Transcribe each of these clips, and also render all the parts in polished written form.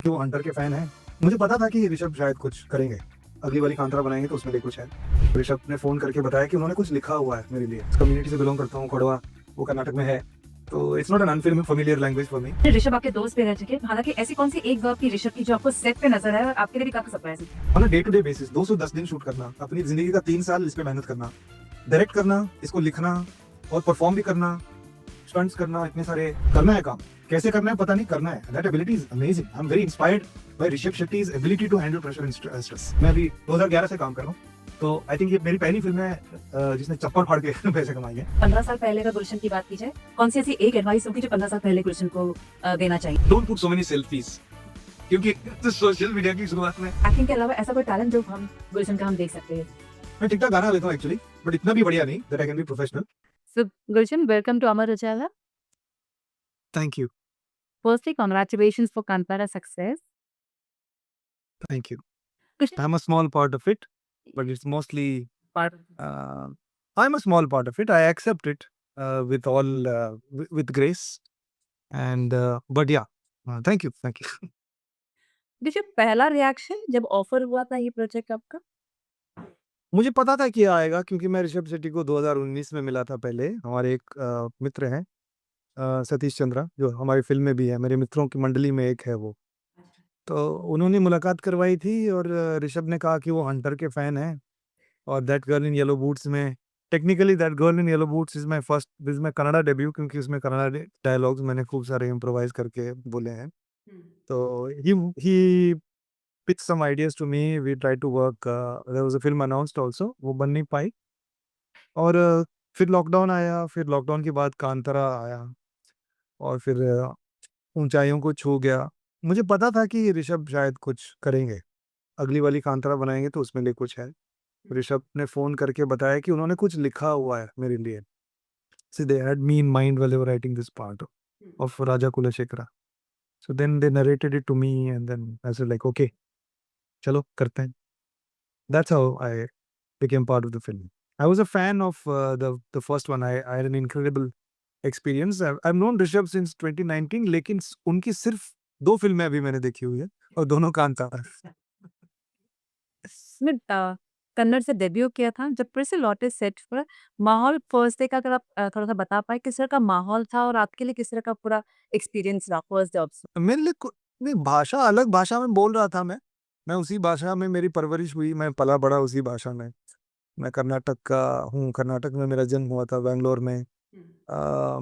कि वो हंटर के फैन हैं। मुझे पता था कि ऋषभ शायद कुछ करेंगे, अगली वाली कांतारा बनाएंगे तो उसमें भी कुछ है। ऋषभ ने फ़ोन करके बताया कि उन्होंने कुछ लिखा हुआ है मेरे लिए। इस कम्युनिटी से बिलोंग करता हूँ, कोडवा, वो कर्नाटक में है, तो it's not an unfamiliar language for me. Rishabh आपके दोस्त भी रह चुके हैं, हालांकि ऐसी कौन सी एक बात थी ऋषभ की जो आपको सेट पे नजर आए और आपके लिए भी काफी सरप्राइजिंग थी? On a day to day basis 210 दिन शूट करना, अपनी ज़िंदगी का 3 साल इस पे मेहनत करना, डायरेक्ट करना, इसको लिखना और परफ़ॉर्म भी करना, स्टंट्स करना, इतने सारे करना है काम। कैसे करना है पता नहीं, करना है। That ability is amazing. I am very inspired by Rishab Shetty's ability to handle pressure and stress. मैं अभी 2011 से काम कर रहा हूँ, तो आई थिंक ये मेरी पहली फ़िल्म है जिसने चप्पल फाड़ के पैसे कमाए हैं। 15 साल पहले का गुलशन की बात की जाए, कौन सी ऐसी एक एडवाइस होगी जो 15 साल पहले गुलशन को देना चाहिए? Don't put so many selfies, क्योंकि तो सोशल मीडिया की शुरुआत में एक्टिंग के अलावा ऐसा कोई टैलेंट जो हम गुलशन का हम देख सकते हैं? मैं ठीक-ठाक गाना लेता हूँ एक्चुअली, बट इतना भी बढ़िया नहीं that I can be professional. So, Gulshan, welcome to Amar Ujala. Thank you, Firstly, congratulations for Kantara success. Thank you. Gulshan, I am a small part of it, but it's mostly part- Uh, I'm a small part of it. I accept it with all with grace. And but yeah, thank you, thank you. Rishabh, पहला reaction जब offer हुआ था ये project आपका? मुझे पता था कि ये आएगा क्योंकि मैं ऋषभ शेट्टी को 2019 में मिला था पहले। हमारे एक मित्र हैं सतीश चंद्रा, जो हमारी फ़िल्म में भी है। मेरे मित्रों की मंडली में एक है वो। तो उन्होंने मुलाकात करवाई थी और ऋषभ ने कहा कि वो हंटर के फ़ैन हैं और that girl in yellow boots में technically that girl in yellow boots is my first this is my Kannada debut, क्योंकि उसमें कन्नड़ा डायलॉग्स मैंने खूब सारे इम्प्रोवाइज़ करके बोले हैं। So he pitched some ideas to me. We tried to work. There was a film announced also. वो बन नहीं पाई और फिर लॉकडाउन आया। फिर लॉकडाउन के बाद कांतारा आया और फिर ऊंचाइयों को छू गया। मुझे पता था कि ऋषभ शायद कुछ करेंगे। अगली वाली कांतारा बनाएंगे तो उसमें भी कुछ है। ऋषभ ने फ़ोन करके बताया कि उन्होंने कुछ लिखा हुआ है मेरे लिए। See, they had me in mind while they were writing this part of Raja Kulashekara. So then they narrated it to me and then I said like, okay, चलो करते हैं। That's how I became part of the film. I was a fan of the first one. I had an incredible experience. I've known Rishabh since 2019, लेकिन उनकी सिर्फ 2 फ़िल्में अभी मैंने देखी हुई है और दोनों कांतारा। इसमें कन्नड़ से डेब्यू किया था, जब फिर से लौटे सेट पर, माहौल फर्स्ट डे का अगर आप थोड़ा-सा बता पाएँ किस तरह का माहौल था और आपके लिए किस तरह का पूरा एक्सपीरियंस रहा फर्स्ट डे ऑफ? मेरे लिए नहीं, भाषा अलग भाषा में बोल रहा था मैं। मैं उसी भाषा में मेरी परवरिश हुई, मैं पला-बड़ा उसी भाषा में। मैं कर्नाटक का हूँ, कर्नाटक में मेरा जन्म हुआ था, बैंगलोर में।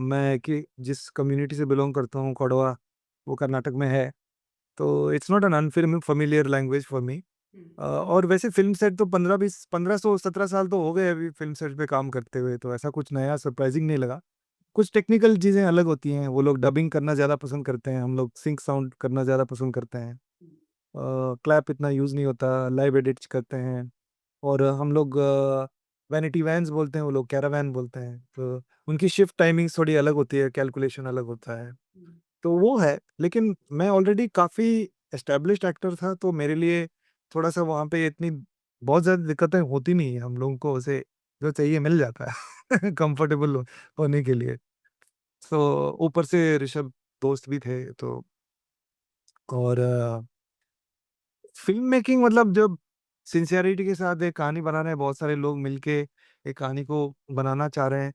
मैं कि जिस कम्युनिटी से बिलॉन्ग करता हूँ, कोडवा, वो कर्नाटक में है। तो it's not an unfamiliar language for me. और वैसे फ़िल्म सेट तो 15-20 1517 साल तो हो गए अभी फ़िल्म सेट पे काम करते हुए, तो ऐसा कुछ नया सरप्राइज़िंग नहीं लगा। कुछ टेक्निकल चीज़ें अलग होती हैं, वो लोग डबिंग करना ज़्यादा पसंद करते हैं, हम लोग सिंक साउंड करना ज़्यादा पसंद करते हैं। क्लैप इतना यूज़ नहीं होता, लाइव एडिट्स करते हैं और हम लोग वैनिटी वैन्स बोलते हैं, वो लोग कैरावैन बोलते हैं। तो उनकी शिफ्ट टाइमिंग्स थोड़ी अलग होती है, कैलकुलेशन अलग होता है। तो वो है, लेकिन मैं ऑलरेडी काफ़ी एस्टेब्लिश्ड एक्टर था, तो मेरे लिए थोड़ा-सा वहाँ पे इतनी बहुत ज़्यादा दिक्कतें होती नहीं हैं, हम लोगों को उसे जो चाहिए मिल जाता है कंफर्टेबल होने के लिए। तो ऊपर से ऋषभ दोस्त भी थे तो और फ़िल्म मेकिंग मतलब जब सिंसियरिटी के साथ एक कहानी बना रहे हैं, बहुत सारे लोग मिलके एक कहानी को बनाना चाह रहे हैं,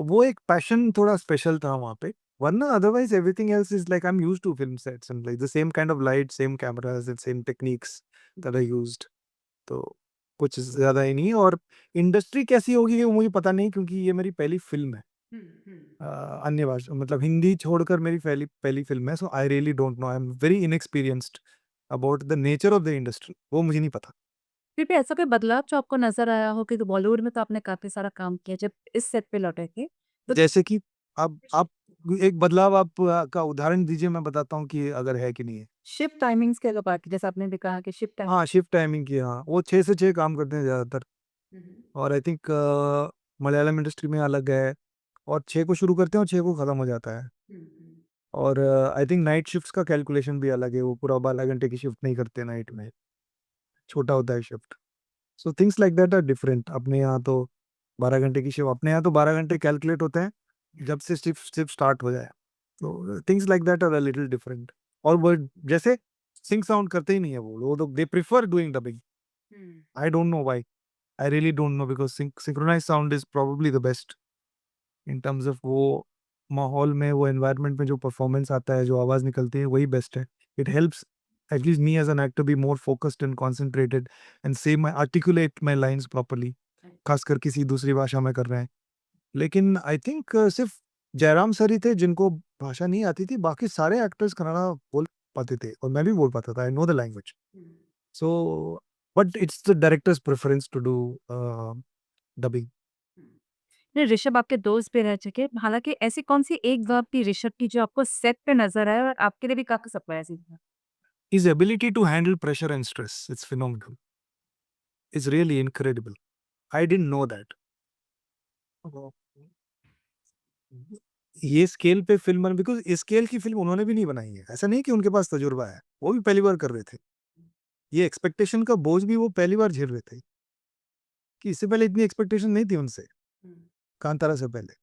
वो एक पैशन थोड़ा स्पेशल था वहाँ पे। वरना otherwise everything else is like I am used to film sets and like the same kind of light, same cameras and same techniques that I used. तो कुछ ज़्यादा ही नहीं और इंडस्ट्री कैसी होगी वो मुझे पता नहीं क्योंकि ये मेरी पहली फ़िल्म है। अन्य भाषा मतलब हिंदी छोड़कर मेरी पहली पहली फ़िल्म है, so I really don't know, I am very inexperienced about the nature of the industry, वो मुझे नहीं पता। फिर भी ऐसा कोई बदलाव जो आपको नज़र आया हो कि बॉलीवुड में तो आपने काफ़ी सारा काम किया, जब इस सेट पे लौटे थे, तो जैसे कि अब आप एक बदलाव आप का उदाहरण दीजिए, मैं बताता हूँ कि अगर है कि नहीं है। शिफ्ट टाइमिंग्स के अगर बात की, जैसे आपने भी कहा कि शिफ्ट टाइम। हाँ, शिफ्ट टाइमिंग की हाँ, वो 6 से 6 काम करते हैं ज़्यादातर और आई थिंक मलयालम इंडस्ट्री में अलग है और 6 को शुरू करते हैं और 6 को खत्म हो जाता है और आई थिंक नाइट शिफ्ट्स का कैलकुलेशन भी अलग है, वो पूरा 12 घंटे की शिफ्ट नहीं करते नाइट में, छोटा होता है shift. So things like that are different. अपने यहाँ तो 12 घंटे की शिफ्ट अपने यहाँ तो 12 घंटे कैलकुलेट होते हैं, जब से शिफ्ट शिफ्ट स्टार्ट हो जाए। तो things like that are a little different. और वो जैसे सिंक साउंड करते ही नहीं है वो लोग, they prefer doing dubbing. I don't know why, I really don't know, because synchronise sound is probably the best in terms of वो माहौल में, वो एनवायरनमेंट में जो परफॉर्मेंस आता है, जो आवाज़ निकलती है, वही बेस्ट है। It helps at least me as an actor be more focused and concentrated and say my articulate my lines properly, खासकर किसी दूसरी भाषा में कर रहे हैं। लेकिन आई थिंक सिर्फ जयराम सर ही थे जिनको भाषा नहीं आती थी, बाकी सारे एक्टर्स कन्नड़ा बोल पाते थे और मैं भी बोल पाता था, I know the language. So but it's the director's preference to do dubbing. नहीं, ऋषभ आपके दोस्त भी रह चुके, हालाँकि ऐसी कौन-सी एक बात थी ऋषभ की जो आपको सेट पे नज़र आए और आपके लिए भी काफ़ी सरप्राइज़िंग था? His ability to handle pressure and stress, it's phenomenal. It's really incredible. I didn't know that. ये स्केल पे फ़िल्म बन, बिकॉज़ इस स्केल की फ़िल्म उन्होंने भी नहीं बनाई है। ऐसा नहीं है कि उनके पास तजुर्बा है, वो भी पहली बार कर रहे थे। ये एक्सपेक्टेशन का बोझ भी वो पहली बार झेल रहे थे, कि इससे पहले इतनी एक्सपेक्टेशन नहीं थी उनसे, कांतारा से पहले।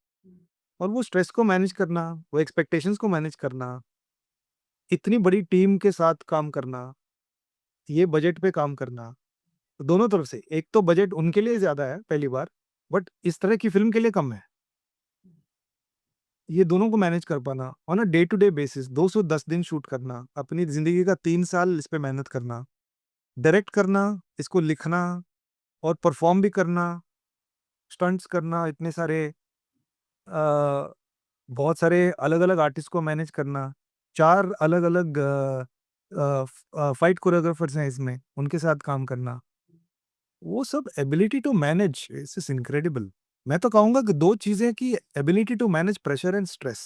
और वो स्ट्रेस को मैनेज करना, वो एक्सपेक्टेशंस को मैनेज करना, इतनी बड़ी टीम के साथ काम करना, ये बजट पे काम करना, दोनों तरफ से। एक तो बजट उनके लिए ज़्यादा है पहली बार, बट इस तरह की फ़िल्म के लिए कम है। ये दोनों को मैनेज कर पाना on a day to day basis, 210 दिन शूट करना, अपनी ज़िंदगी का 3 साल इस पे मेहनत करना, डायरेक्ट करना, इसको लिखना और परफ़ॉर्म भी करना, स्टंट्स करना, इतने सारे अ, बहुत सारे अलग-अलग आर्टिस्ट को मैनेज करना, 4 अलग-अलग फाइट कोरियोग्राफर्स हैं इसमें, उनके साथ काम करना। वो सब ability to manage it's is incredible. मैं तो कहूँगा कि 2 चीज़ें, कि ability to manage pressure and stress,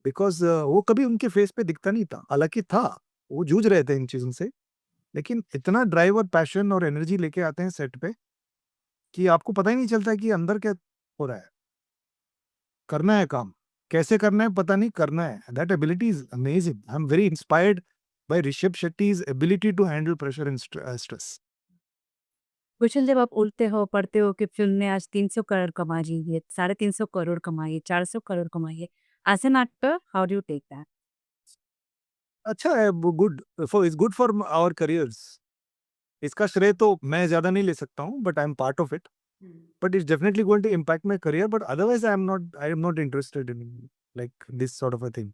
because वो कभी उनके फेस पे दिखता नहीं था। हालाँकि था, वो जूझ रहे थे इन चीज़ों से, लेकिन इतना ड्राइव और पैशन और एनर्जी लेके आते हैं सेट पे, कि आपको पता ही नहीं चलता कि अंदर क्या हो रहा है। करना है काम, कैसे करना है पता नहीं, करना है। That ability is amazing. I am very inspired by Rishab Shetty's ability to handle pressure and stress. Gulshan, जब आप उड़ते हो, पढ़ते हो कि फ़िल्म ने आज 300 करोड़ कमा ली है, 350 करोड़ कमाई है, 400 करोड़ कमाई है। As an actor, how do you take that? अच्छा है, वो good for, it's good for our careers. इसका श्रेय तो मैं ज़्यादा नहीं ले सकता हूँ, but I am part of it. But it's definitely going to impact my career, but otherwise I am not interested in like this sort of a thing.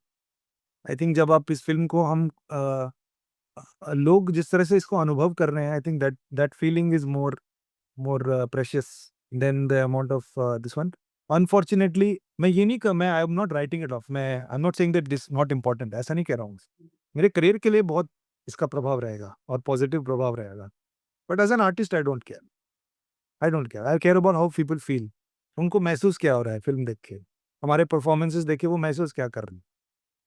I think जब आप इस फ़िल्म को लोग जिस तरह से इसको अनुभव कर रहे हैं, I think that that feeling is more precious than the amount of this one. Unfortunately मैं ये नहीं क मैं I am not writing it off, मैं I am not saying that this not important, ऐसा नहीं कह रहा हूँ। मेरे करियर के लिए बहुत इसका प्रभाव रहेगा और पॉजिटिव प्रभाव रहेगा। But as an artist I don't care. I don't care. I care about how people feel. उनको महसूस क्या हो रहा है फ़िल्म देख के? हमारे परफॉर्मेंसेस देख के वो महसूस क्या कर रहे हैं?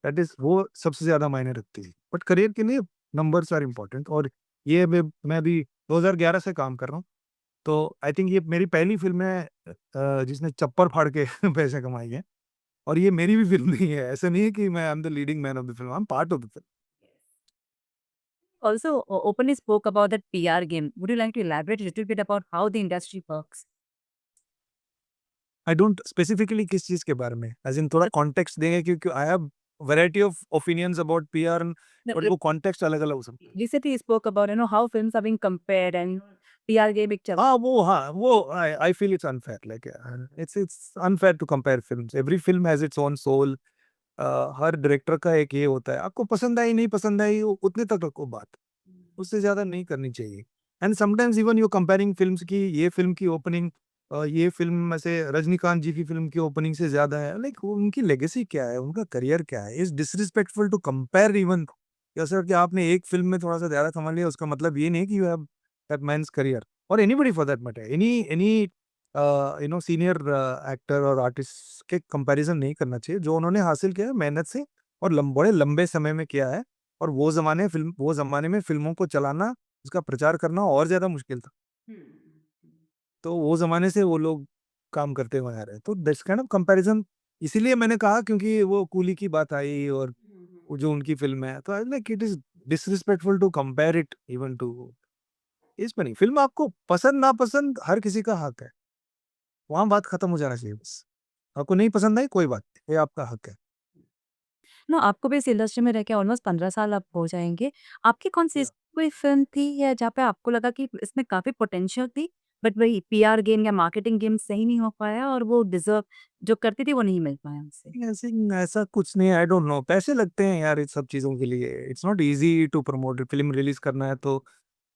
दैट इज़, वो सबसे ज़्यादा मायने रखती है। बट करियर के लिए नंबर्स आर इम्पोर्टेंट, और ये मैं अभी 2011 से काम कर रहा हूँ। तो आई थिंक ये मेरी पहली फ़िल्म है जिसने चप्पल फाड़ के पैसे कमाए हैं, और ये मेरी भी फ़िल्म नहीं है। ऐसा नहीं है कि मैं I am the leading man of the film, I am part of the film. Also, openly spoke about that PR game. Would you like to elaborate a little bit about how the industry works? I don't specifically किस चीज़ के बारे में, as in थोड़ा context देंगे, क्योंकि I have variety of opinions about PR, No, but वो context अलग-अलग हो सकता है। recently you spoke about, how films are being compared and PR game एक चल हाँ, वो I feel it's unfair, like it's unfair to compare films. Every film has its own soul. हर डायरेक्टर का एक ये होता है, आपको पसंद आई, नहीं पसंद आई, वो उतने तक रखो बात, उससे ज़्यादा नहीं करनी चाहिए। And sometimes even you comparing films की, ये फ़िल्म की ओपनिंग ये फ़िल्म में से रजनीकांत जी की फ़िल्म की ओपनिंग से ज़्यादा है, लाइक उनकी लेगेसी क्या है, उनका करियर क्या है? It's disrespectful to compare even, जैसे कि आपने एक फ़िल्म में थोड़ा-सा ज़्यादा कमा लिया, उसका मतलब ये नहीं कि you have that man's career, और anybody for that matter, any senior actor और आर्टिस्ट के कंपैरिज़न नहीं करना चाहिए। जो उन्होंने हासिल किया है मेहनत से और बड़े लंबे समय में किया है, और वो ज़माने में फ़िल्मों को चलाना, उसका प्रचार करना और ज़्यादा मुश्किल था। तो वो ज़माने से वो लोग काम करते हुए आ रहे हैं। तो दैट्स काइंड ऑफ कंपैरिज़न, इसीलिए मैंने कहा, क्योंकि वो कूली की बात आई और वो जो उनकी फ़िल्म है, तो I like it is disrespectful to compare it even to इसमें नहीं। फ़िल्म आपको पसंद नापसंद हर किसी का हक है। वहाँ बात खत्म हो जाना चाहिए बस। आपको नहीं पसंद आई, कोई बात नहीं, ये आपका हक है। नो आपको भी इस इंडस्ट्री में रह के ऑलमोस्ट 15 साल अब हो जाएँगे। आपकी कौन-सी या ऐसी कोई फ़िल्म थी या जहाँ पे आपको लगा कि इसमें काफ़ी पोटेंशियल थी, बट वही पीआर गेम या मार्केटिंग गेम सही नहीं हो पाया और वो डिज़र्व जो करती थी वो नहीं मिल पाया उनसे? ऐसे ऐसा कुछ नहीं है, आई डोंट नो, पैसे लगते हैं यार इस सब चीज़ों के लिए। It's not easy to promote, film release करना है तो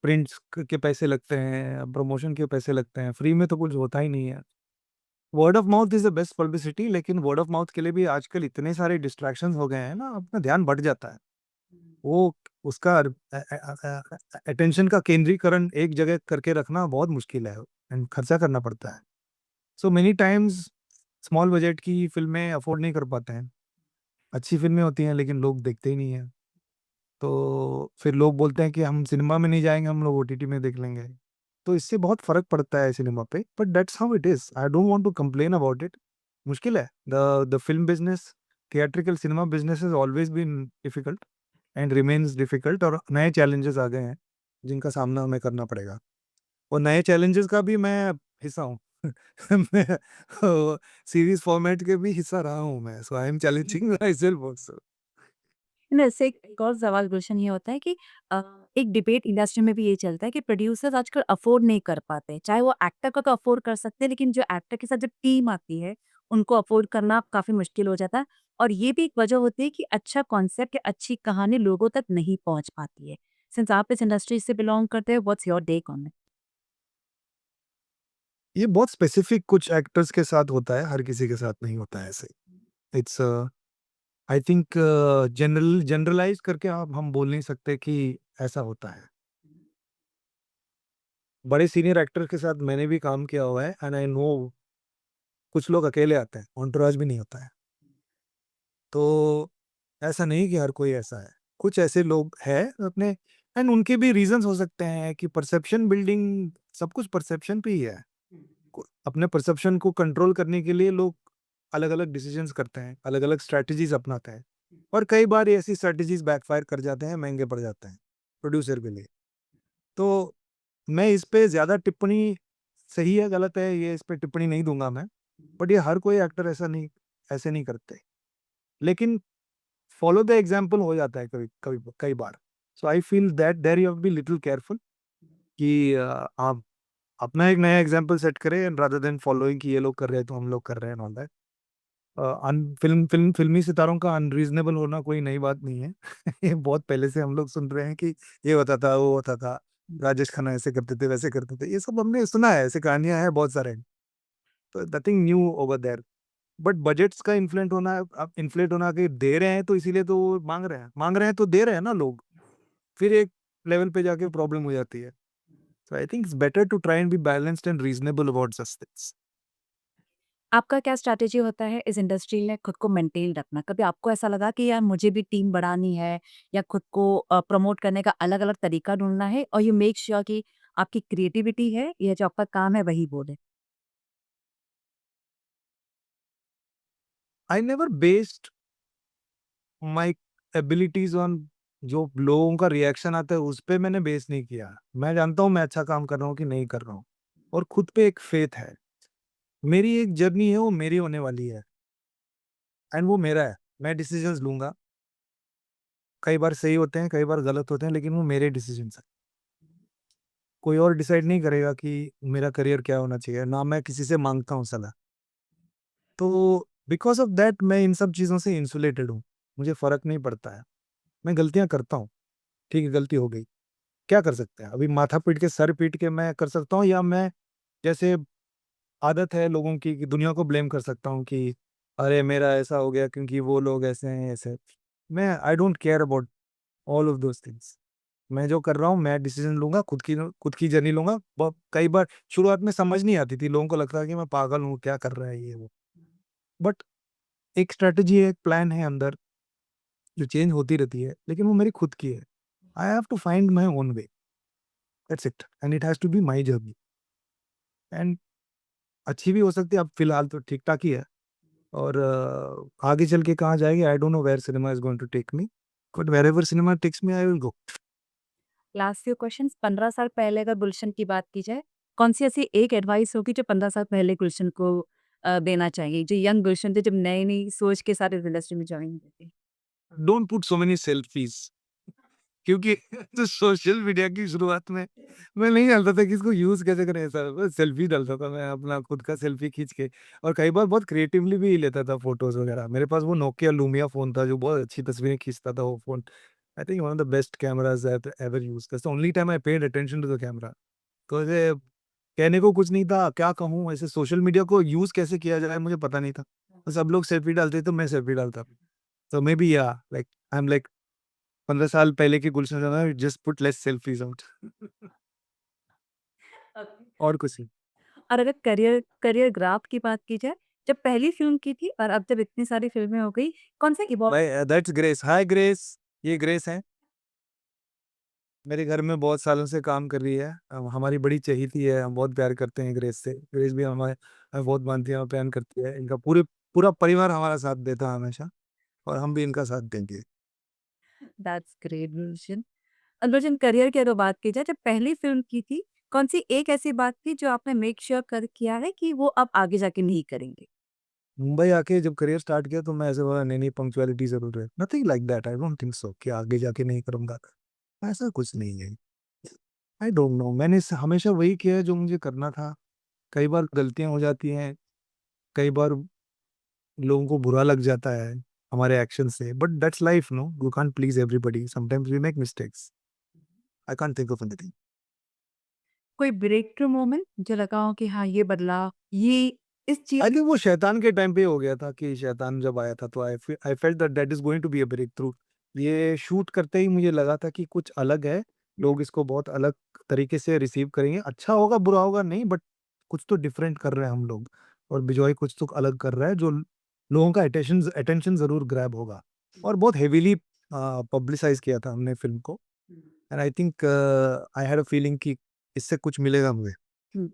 प्रिंट्स क के पैसे लगते हैं, प्रमोशन के पैसे लगते हैं, फ्री में तो कुछ होता ही नहीं है। Word of mouth is the best publicity, लेकिन वर्ड ऑफ माउथ के लिए भी आजकल इतने सारे डिस्ट्रैक्शंस हो गए हैं ना, अपना ध्यान बढ़ जाता है। वो उसका अटेंशन का केंद्रीकरण एक जगह करके रखना बहुत मुश्किल है एंड खर्चा करना पड़ता है। So many times small budget की फ़िल्में अफ़ोर्ड नहीं कर पाते हैं। अच्छी फ़िल्में होती हैं लेकिन लोग देखते ही नहीं हैं। तो फिर लोग बोलते हैं कि हम सिनेमा में नहीं जाएँगे, हम लोग ओटीटी में देख लेंगे। तो इससे बहुत फ़र्क पड़ता है सिनेमा पे, but that's how it is. I don't want to complain about it. मुश्किल है। The film business, theatrical cinema business has always been difficult and remains difficult, और नए चैलेंजेज़ आ गए हैं, जिनका सामना हमें करना पड़ेगा। और नए चैलेंजेज़ का भी मैं हिस्सा हूँ। मैं सीरीज़ फ़ॉर्मेट के भी हिस्सा रहा हूँ मैं, so I am challenging myself also. ना इससे एक और सवाल गुलशन ये होता है कि अ, एक डिबेट इंडस्ट्री में भी ये चलता है कि प्रोड्यूसर्स आजकल अफोर्ड नहीं कर पाते। चाहे वो एक्टर को तो अफोर्ड कर सकते हैं, लेकिन जो एक्टर के साथ जब टीम आती है, उनको अफोर्ड करना काफ़ी मुश्किल हो जाता है। और ये भी एक वजह होती है कि अच्छा कॉन्सेप्ट या अच्छी कहानी लोगों तक नहीं पहुँच पाती है। सिंस आप इस इंडस्ट्री से बिलॉन्ग करते हो, what's your take on it? ये बहुत स्पेसिफिक कुछ एक्टर्स के साथ होता है, हर किसी के साथ नहीं होता है ऐसे। इट्स आई थिंक जनरलाइज़ करके आप हम बोल नहीं सकते कि ऐसा होता है। बड़े सीनियर एक्टर के साथ मैंने भी काम किया हुआ है एंड आई नो कुछ लोग अकेले आते हैं, एंटोurage भी नहीं होता है। तो ऐसा नहीं कि हर कोई ऐसा है। कुछ ऐसे लोग हैं अपने, एंड उनके भी रीज़न्स हो सकते हैं कि परसेप्शन बिल्डिंग, सब कुछ परसेप्शन पे ही है। अपने परसेप्शन को कंट्रोल करने के लिए लोग अलग-अलग डिसीजंस करते हैं, अलग-अलग स्ट्रैटेजीज़ अपनाते हैं, और कई बार ये ऐसी स्ट्रैटेजीज़ बैकफायर कर जाते हैं, महँगे पड़ जाते हैं प्रोड्यूसर के लिए। तो मैं इस पे ज़्यादा टिप्पणी, सही है, गलत है, ये इस पे टिप्पणी नहीं दूँगा मैं। बट ये हर कोई एक्टर ऐसे नहीं करते। लेकिन फॉलो द एग्ज़ाम्पल हो जाता है कभी कभी कई बार। So I feel that there you have to be little careful कि आप अपना एक नया एग्ज़ाम्पल सेट करें एंड रादर देन फॉलोइंग कि ये लोग कर रहे हैं तो हम लोग कर रहे हैं एंड ऑल दैट। फ़िल्मी सितारों का अनरीज़नेबल होना कोई नई बात नहीं है। ये बहुत पहले से हम लोग सुन रहे हैं कि ये होता था, वो होता था, राजेश खन्ना ऐसे करते थे, वैसे करते थे। ये सब हमने सुना है, ऐसी कहानियाँ हैं बहुत सारे। तो nothing new over there. But budgets का इन्फ्लेट होना कि दे रहे हैं तो इसीलिए तो वो माँग रहे हैं तो दे रहे हैं ना लोग। फिर एक लेवल पे जाके प्रॉब्लम हो जाती है। So I think it's better to try and be balanced and reasonable about such things. आपका क्या स्ट्रैटेजी होता है इस इंडस्ट्री में खुद को मेंटेन रखना? कभी आपको ऐसा लगा कि यार मुझे भी टीम बढ़ानी है या खुद को प्रमोट करने का अलग-अलग तरीका ढूँढना है और यू मेक श्योर कि आपकी क्रिएटिविटी है, ये जो आपका काम है वही बोले? I never based my abilities on जो लोगों का रिएक्शन आता है उस पे मैंने बेस नहीं किया। मैं जानता हूँ मैं अच्छा काम कर रहा हूँ कि नहीं कर रहा हूँ, और खुद पे एक फ़ेथ है। मेरी एक जर्नी है, वो मेरी होने वाली है एंड वो मेरा है। मैं डिसीज़न्स लूँगा, कई बार सही होते हैं, कई बार गलत होते हैं, लेकिन वो मेरे डिसीज़न्स हैं। कोई और डिसाइड नहीं करेगा कि मेरा करियर क्या होना चाहिए, ना मैं किसी से माँगता हूँ सलाह। तो बिकॉज़ ऑफ दैट मैं इन सब चीज़ों से इंसुलेटेड हूँ। मुझे फ़र्क नहीं पड़ता है। मैं गलतियाँ करता हूँ, ठीक है, गलती हो गई। क्या कर सकते हैं? अभी माथा पीट के, सर पीट के मैं कर सकता हूँ, या मैं जैसे आदत है लोगों की कि दुनिया को ब्लेम कर सकता हूँ कि अरे! मेरा ऐसा हो गया क्योंकि वो लोग ऐसे हैं, ऐसे। मैं I don't care about all of those things. मैं जो कर रहा हूँ, मैं डिसीज़न लूँगा, खुद की जर्नी लूँगा। कई बार शुरुआत में समझ नहीं आती थी, लोगों को लगता है कि मैं पागल हूँ, क्या कर रहा है ये वो। बट एक स्ट्रैटेजी है, एक प्लान है अंदर, जो चेंज होती रहती है, लेकिन वो मेरी खुद की है। I have to find my own way, that's it, and it has to be my journey. And अच्छी भी हो सकती है, अब फिलहाल तो ठीक-ठाक ही है, और आगे चल के कहाँ जाएगी, I don't know where cinema is going to take me, but wherever cinema takes me I will go. Last few questions 15 साल पहले अगर गुलशन की बात की जाए, कौन-सी ऐसी एक एडवाइस होगी जो 15 साल पहले गुलशन को देना चाहिए? जो यंग गुलशन थे, जब नई-नई सोच के साथ इस इंडस्ट्री में जॉइन हुए थे? Don't put so many selfies, क्योंकि तो सोशल मीडिया की शुरुआत में मैं नहीं जानता था कि इसको यूज़ कैसे करें ऐसा, बस सेल्फी डालता था मैं अपना खुद का सेल्फी खींच के, और कई बार बहुत क्रिएटिवली भी लेता था फ़ोटोज़ वगैरह। मेरे पास वो नोकिया लूमिया फ़ोन था जो बहुत अच्छी तस्वीरें खींचता था वो phone. I think one of the best cameras I have ever used, that's the only time I paid attention to the camera. तो ऐसे कहने को कुछ नहीं था, क्या कहूँ, ऐसे सोशल मीडिया को यूज़ कैसे किया जाए मुझे पता नहीं था। तो सब लोग सेल्फी डालते तो मैं सेल्फी डालता। So maybe yeah, like I'm like 15 साल पहले की गुलशन है ना, just put less selfies out. Okay. और कुछ नहीं। और अगर करियर करियर ग्राफ की बात की जाए, जब पहली फ़िल्म की थी और अब जब इतनी सारी फ़िल्में हो गई, कौन-सा इवॉल्व भाई दैट्स ग्रेस, हाय ग्रेस, ये ग्रेस है, मेरे घर में बहुत सालों से काम कर रही है। हमारी बड़ी चहेती है, हम बहुत प्यार करते हैं ग्रेस से। ग्रेस भी हमें हमें बहुत मानती है और प्यार करती है। इनका पूरा परिवार हमारा साथ देता है हमेशा, और हम भी इनका साथ देंगे। That's great Gulshan. Gulshan career की अगर बात की जाए, जब पहली फ़िल्म की थी, कौन-सी एक ऐसी बात थी जो आपने मेक श्योर कर किया है कि वो अब आगे जाके नहीं करेंगे? मुंबई आके जब करियर स्टार्ट किया तो मैं ऐसे बोला नहीं, नहीं पंक्चुअलिटी ज़रूर है। Nothing like that, I don't think so कि आगे जाके नहीं करूँगा। ऐसा कुछ नहीं है। आई डोंट नो, मैंने हमेशा वही किया है जो मुझे करना था। कई बार गलतियां हो जाती हैं, कई बार लोगों को बुरा लग जाता है हमारे एक्शन से, but that's life, no, you can't please everybody, sometimes we make mistakes. I can't think of anything. कोई ब्रेक थ्रू मोमेंट जो लगा हो कि हाँ, ये बदलाव, ये इस चीज़ आई थिंक वो शैतान के टाइम पे हो गया था कि शैतान जब आया था तो I felt that that is going to be a breakthrough. ये शूट करते ही मुझे लगा था कि कुछ अलग है, लोग इसको बहुत अलग तरीके से रिसीव करेंगे, अच्छा होगा बुरा होगा नहीं, बट कुछ तो डिफरेंट कर रहे हैं हम लोग, और बिजॉय कुछ तो अलग कर रहा है जो लोगों का अटेंशन अटेंशन जरूर ग्रैब होगा। और बहुत हेवीली पब्लिसाइज किया था हमने फिल्म को, and I think I had a feeling कि इससे कुछ मिलेगा मुझे। हुँ।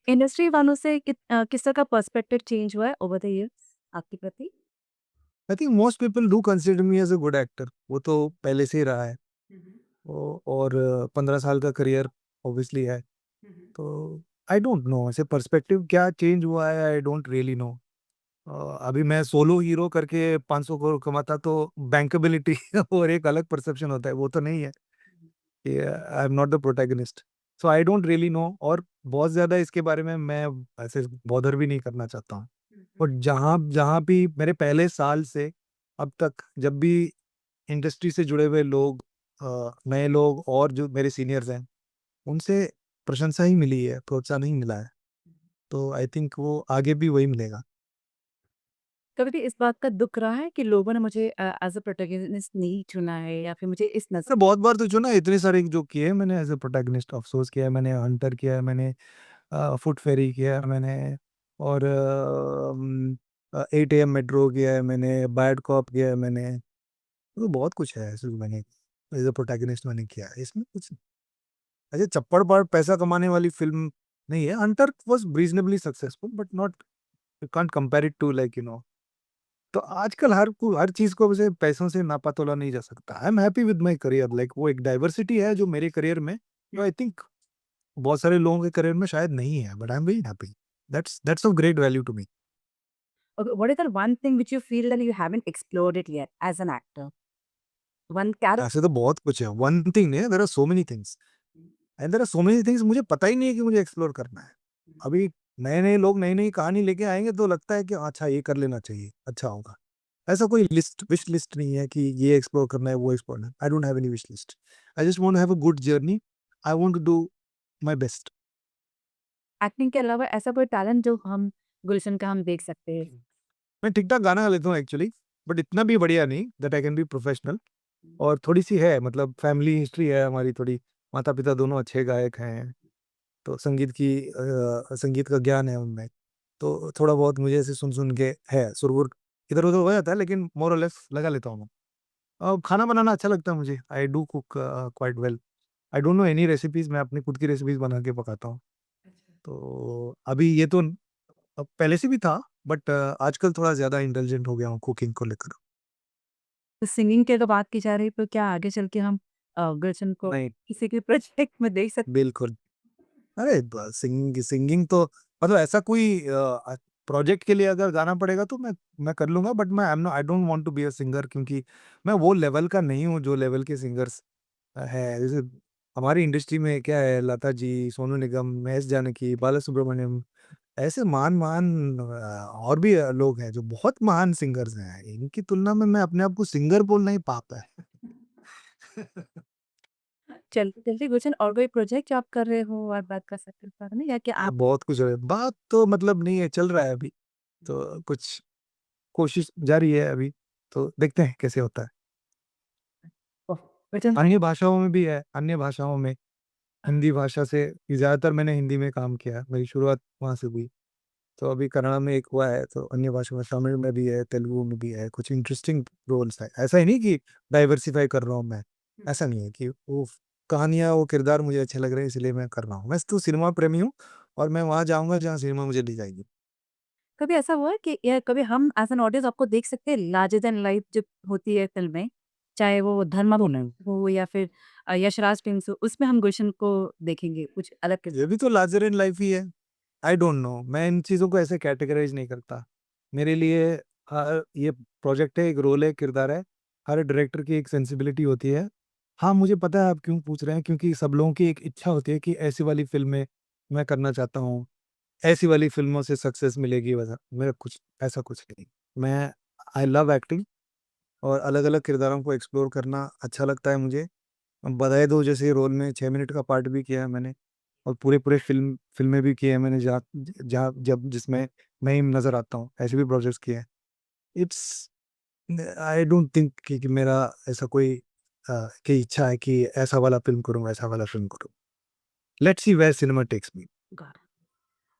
इंडस्ट्री वालों से किस तरह का पर्सपेक्टिव चेंज हुआ है ओवर द इयर्स आपके प्रति? I think most people do consider me as a good actor, वो तो पहले से ही रहा है। और 15 साल का करियर ऑब्वियसली है, तो आई डोंट नो ऐसे पर्सपेक्टिव क्या चेंज हुआ है, आई डोंट रियली नो। अभी मैं सोलो हीरो करके 500 करोड़ कमाता तो बैंकेबिलिटी और एक अलग परसेप्शन होता है, वो तो नहीं है। I am not the protagonist, so I don't really know, और बहुत ज़्यादा इसके बारे में मैं ऐसे बॉदर भी नहीं करना चाहता हूँ। और जहाँ जहाँ भी मेरे पहले साल से अब तक जब भी इंडस्ट्री से जुड़े हुए लोग, नए लोग और जो मेरे सीनियर्स हैं, उनसे प्रशंसा ही मिली है, प्रोत्साहन ही मिला है। तो आई थिंक वो आगे भी वही मिलेगा। कभी भी इस बात का दुःख रहा है कि लोगों ने मुझे एज़ अ प्रोटैगनिस्ट नहीं चुना है या फिर मुझे इस नज़ मैंने बहुत बार तो चुना, इतने सारे जो किए हैं मैंने एज़ अ प्रोटैगनिस्ट, अफ़सोस किया है मैंने, हंटर किया है मैंने, फुट फेरी किया है मैंने, और 8 AM मेट्रो किया है मैंने, बैड कॉप किया है मैंने, तो बहुत कुछ है ऐसे जो मैंने एज़ अ प्रोटैगनिस्ट मैंने किया है। इसमें कुछ ऐसे चप्पड़-मार पैसा कमाने वाली फ़िल्म नहीं है। Hunter was reasonably successful but not, you can't compare it to like तो आजकल हर चीज़ को वैसे पैसों से नापा-तोला नहीं जा सकता। I am happy with my career, like वो एक डाइवर्सिटी है जो मेरे करियर में, जो आई थिंक बहुत सारे लोगों के करियर में शायद नहीं है, but I am very happy. That's of great value to me. Okay, what is the one thing which you feel that you haven't explored it yet as an actor? One character ऐसे तो बहुत कुछ है, one thing नहीं है, there are so many things, and there are so many things मुझे पता ही नहीं है कि मुझे एक्सप्लोर करना है। अभी नए-नए लोग नई-नई कहानी लेके आएँगे तो लगता है कि अच्छा ये कर लेना चाहिए, अच्छा होगा। ऐसा कोई विश लिस्ट नहीं है कि ये एक्सप्लोर करना है, वो एक्सप्लोर करना है। I don't have any wish list. I just want to have a good journey. I want to do my best. Acting के अलावा ऐसा कोई टैलेंट जो हम गुलशन का हम देख सकते हैं? मैं ठीक-ठाक गाना गा लेता हूँ एक्चुअली, बट इतना भी बढ़िया नहीं that I can be professional. और थोड़ी-सी है, मतलब फैमिली हिस्ट्री है हमारी थोड़ी, माता-पिता दोनों अच्छे गायक हैं, तो संगीत का ज्ञान है उनमें। तो थोड़ा बहुत मुझे ऐसे सुन-सुन के है, सुर-वुर इधर-उधर हो जाता है, लेकिन मोर और लेस लगा लेता हूँ मैं। खाना बनाना अच्छा लगता है मुझे, I do cook quite well. I don't no any recipes, मैं अपनी खुद की रेसिपीज़ बना के पकाता हूँ। तो अभी ये तो पहले से भी था, बट आजकल थोड़ा ज़्यादा इंटेलिजेंट हो गया हूँ कुकिंग को लेकर। तो सिंगिंग की अगर बात की जा रही है तो क्या आगे चल के हम गुलशन को नहीं, किसी के प्रोजेक्ट में देख सकते बिल्कुल। अरे ब सिंगिंग सिंगिंग तो मतलब ऐसा कोई प्रोजेक्ट के लिए अगर गाना पड़ेगा तो मैं कर लूँगा, बट मैं I don't want to be a singer, क्योंकि मैं वो लेवल का नहीं हूँ जो लेवल के सिंगर्स है। जैसे हमारी इंडस्ट्री में क्या है, लता जी, सोनू निगम, महेश जानकी, बालासुब्रमण्यम, ऐसे महान और भी लोग हैं जो बहुत महान सिंगर्स हैं। इनकी तुलना में मैं अपने आप को सिंगर बोल नहीं पाता है। चलते चलते गुलशन, और कोई प्रोजेक्ट जो आप कर रहे हो और बात कर सकते हो इस बारे में, या कि आप बहुत कुछ है। बात तो मतलब नहीं है, चल रहा है अभी। तो कुछ कोशिश जारी है अभी, तो देखते हैं कैसे होता है। गुलशन अन्य भाषाओं में भी है, अन्य भाषाओं में हिंदी भाषा से ज़्यादातर मैंने हिंदी में काम किया है, मेरी शुरुआत वहाँ से हुई। तो अभी कन्नड़ा में एक हुआ है, तो अन्य भाषा में तमिल में भी है, तेलुगु में भी है, कुछ इंटरेस्टिंग रोल्स है। ऐसा ही नहीं कि डाइवर्सिफ़ाई कर रहा हूँ मैं, ऐसा नहीं है कि वो कहानियाँ, वो किरदार मुझे अच्छे लग रहे हैं इसलिए मैं कर रहा हूँ। मैं तो सिनेमा प्रेमी हूँ और मैं वहाँ जाऊँगा जहाँ सिनेमा मुझे ले जाएगी। कभी ऐसा हुआ है कि या कभी हम एज़ एन ऑडियंस आपको देख सकते हैं लार्जर दैन लाइफ जब होती है फ़िल्में, चाहे वो धर्मावरम हो या फिर यशराज फिल्म्स हो, उसमें हम गुलशन को देखेंगे कुछ अलग ये किरदार। भी तो लार्जर इन लाइफ़ ही है। आई डोंट नो, मैं इन चीज़ों को ऐसे कैटेगराइज़ नहीं करता। मेरे लिए ये प्रोजेक्ट है, एक रोल है, किरदार है। हर डायरेक्टर की एक सेंसिबिलिटी होती है। हाँ, मुझे पता है आप क्यों पूछ रहे हैं, क्योंकि सब लोगों की एक इच्छा होती है कि ऐसी वाली फ़िल्में मैं करना चाहता हूँ, ऐसी वाली फ़िल्मों से सक्सेस मिलेगी वैसा। मेरा कुछ ऐसा कुछ नहीं। मैं आई लव एक्टिंग और अलग-अलग किरदारों को एक्सप्लोर करना अच्छा लगता है मुझे। बधाई दो जैसे रोल में 6 मिनट का पार्ट भी किया है मैंने, और पूरे-पूरे फ़िल्में भी की है मैंने, जहाँ जब जिसमें मैं ही नज़र आता हूँ, ऐसे भी प्रोजेक्ट्स किए हैं। इट्स आई डोंट थिंक कि मेरा ऐसा कोई कि इच्छा है कि ऐसा वाला फ़िल्म करूँ, वैसा वाला फ़िल्म करूँ। Let's see where cinema takes me. Got it,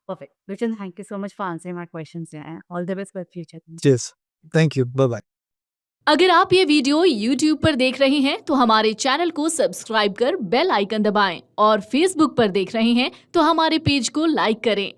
perfect. Gulshan, thank you so much for answering my questions and all the best for future. Yes, thank you, bye bye. अगर आप ये वीडियो YouTube पर देख रहे हैं तो हमारे चैनल को सब्सक्राइब कर बेल आइकन दबाएं और Facebook पर देख रहे हैं तो हमारे पेज को लाइक करें।